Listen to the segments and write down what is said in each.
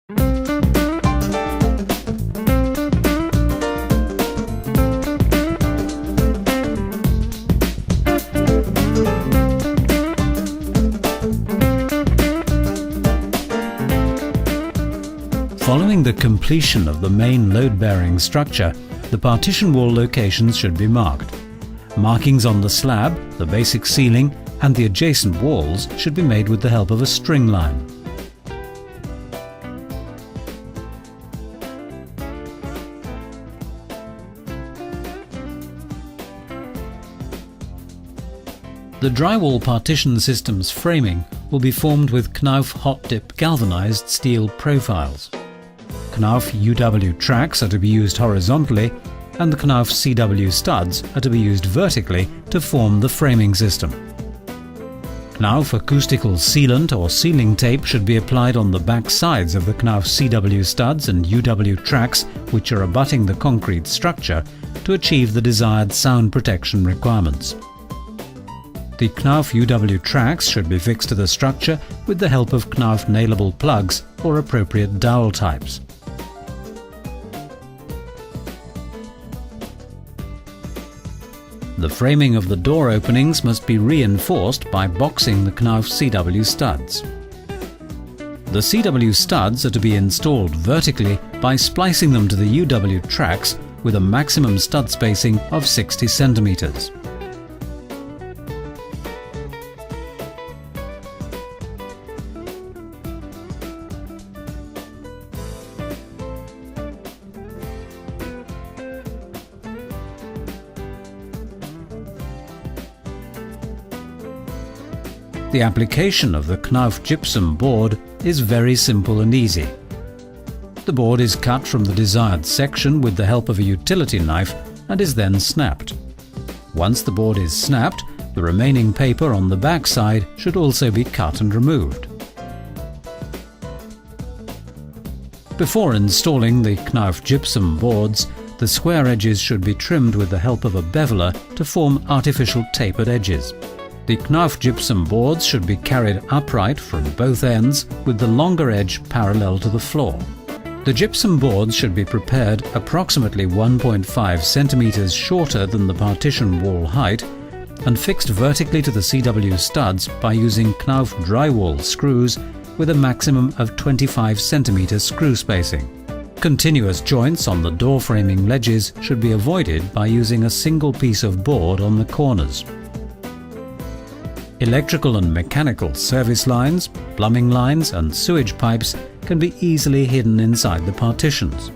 Following the completion of the main load-bearing structure, the partition wall locations should be marked. Markings on the slab, the basic ceiling and the adjacent walls should be made with the help of a string line. The drywall partition system's framing will be formed with Knauf hot-dip galvanized steel profiles. Knauf UW tracks are to be used horizontally and the Knauf CW studs are to be used vertically to form the framing system. Knauf acoustical sealant or sealing tape should be applied on the back sides of the Knauf CW studs and UW tracks which are abutting the concrete structure to achieve the desired sound protection requirements. The Knauf UW tracks should be fixed to the structure with the help of Knauf nailable plugs or appropriate dowel types. The framing of the door openings must be reinforced by boxing the Knauf CW studs. The CW studs are to be installed vertically by splicing them to the UW tracks with a maximum stud spacing of 60 centimeters. The application of the Knauf gypsum board is very simple and easy. The board is cut from the desired section with the help of a utility knife and is then snapped. Once the board is snapped, the remaining paper on the back side should also be cut and removed. Before installing the Knauf gypsum boards, the square edges should be trimmed with the help of a beveler to form artificial tapered edges. The Knauf gypsum boards should be carried upright from both ends with the longer edge parallel to the floor. The gypsum boards should be prepared approximately 1.5 centimeters shorter than the partition wall height and fixed vertically to the CW studs by using Knauf drywall screws with a maximum of 25 centimeter screw spacing. Continuous joints on the door framing ledges should be avoided by using a single piece of board on the corners. Electrical and mechanical service lines, plumbing lines and sewage pipes can be easily hidden inside the partitions.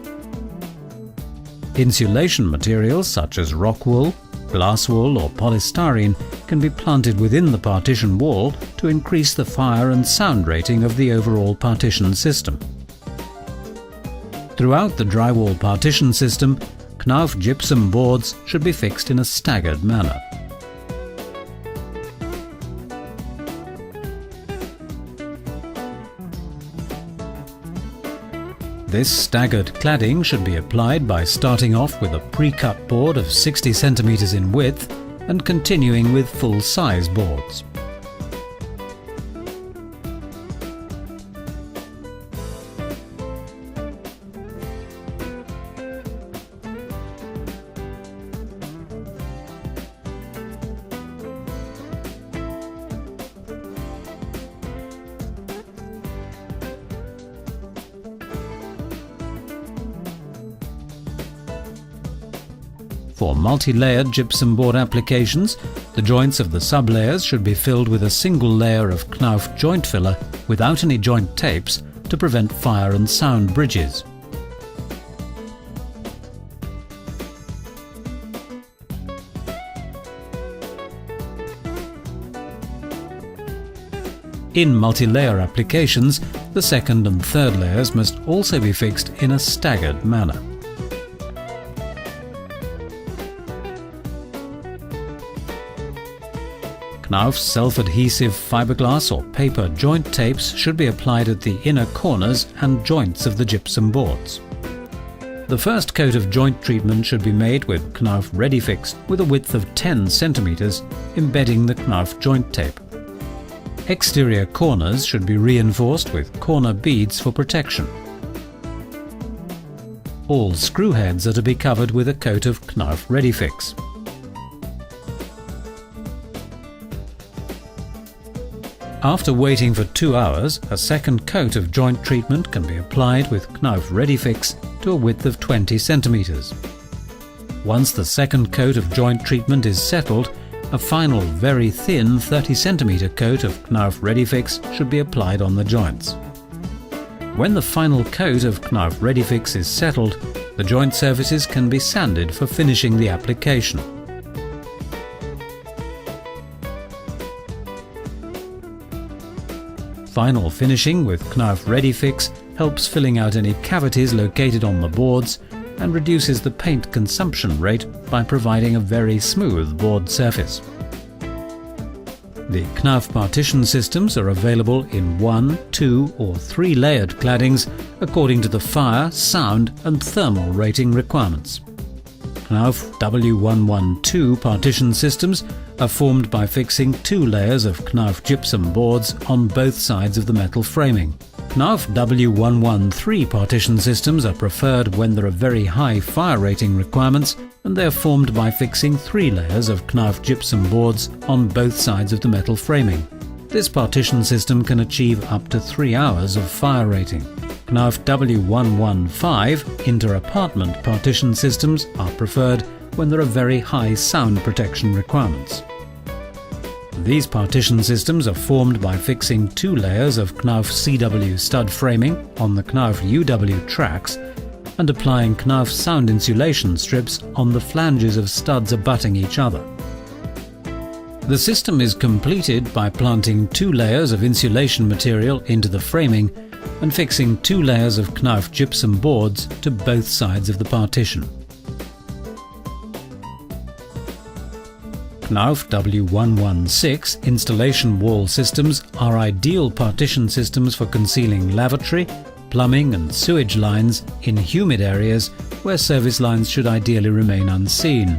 Insulation materials such as rock wool, glass wool or polystyrene can be planted within the partition wall to increase the fire and sound rating of the overall partition system. Throughout the drywall partition system, Knauf gypsum boards should be fixed in a staggered manner. This staggered cladding should be applied by starting off with a pre-cut board of 60 centimeters in width and continuing with full-size boards. For multi-layered gypsum board applications, the joints of the sub-layers should be filled with a single layer of Knauf joint filler without any joint tapes to prevent fire and sound bridges. In multi-layer applications, the second and third layers must also be fixed in a staggered manner. Knauf's self-adhesive fiberglass or paper joint tapes should be applied at the inner corners and joints of the gypsum boards. The first coat of joint treatment should be made with Knauf ReadyFix with a width of 10 centimeters, embedding the Knauf joint tape. Exterior corners should be reinforced with corner beads for protection. All screw heads are to be covered with a coat of Knauf ReadyFix. After waiting for 2 hours, a second coat of joint treatment can be applied with Knauf ReadyFix to a width of 20 centimeters. Once the second coat of joint treatment is settled, a final very thin 30 centimeter coat of Knauf ReadyFix should be applied on the joints. When the final coat of Knauf ReadyFix is settled, the joint surfaces can be sanded for finishing the application. Final finishing with Knauf ReadyFix helps filling out any cavities located on the boards and reduces the paint consumption rate by providing a very smooth board surface. The Knauf partition systems are available in 1, 2 or 3 layered claddings according to the fire, sound and thermal rating requirements. Knauf W112 partition systems are formed by fixing 2 layers of Knauf gypsum boards on both sides of the metal framing. Knauf W113 partition systems are preferred when there are very high fire rating requirements, and they are formed by fixing 3 layers of Knauf gypsum boards on both sides of the metal framing. This partition system can achieve up to 3 hours of fire rating. Knauf W115 inter-apartment partition systems are preferred when there are very high sound protection requirements. These partition systems are formed by fixing 2 layers of Knauf CW stud framing on the Knauf UW tracks and applying Knauf sound insulation strips on the flanges of studs abutting each other. The system is completed by planting 2 layers of insulation material into the framing and fixing 2 layers of Knauf gypsum boards to both sides of the partition. Knauf W116 installation wall systems are ideal partition systems for concealing lavatory, plumbing and sewage lines in humid areas where service lines should ideally remain unseen.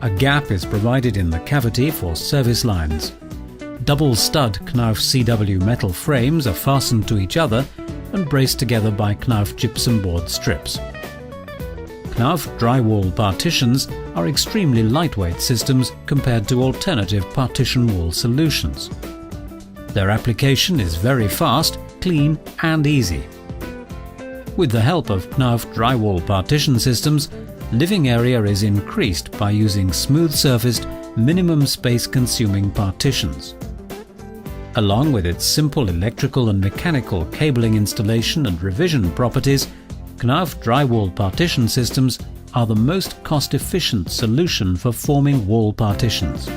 A gap is provided in the cavity for service lines. Double stud Knauf CW metal frames are fastened to each other and braced together by Knauf gypsum board strips. Knauf drywall partitions are extremely lightweight systems compared to alternative partition wall solutions. Their application is very fast, clean and easy. With the help of Knauf drywall partition systems, living area is increased by using smooth-surfaced, minimum space-consuming partitions. Along with its simple electrical and mechanical cabling installation and revision properties, Knauf drywall partition systems are the most cost-efficient solution for forming wall partitions.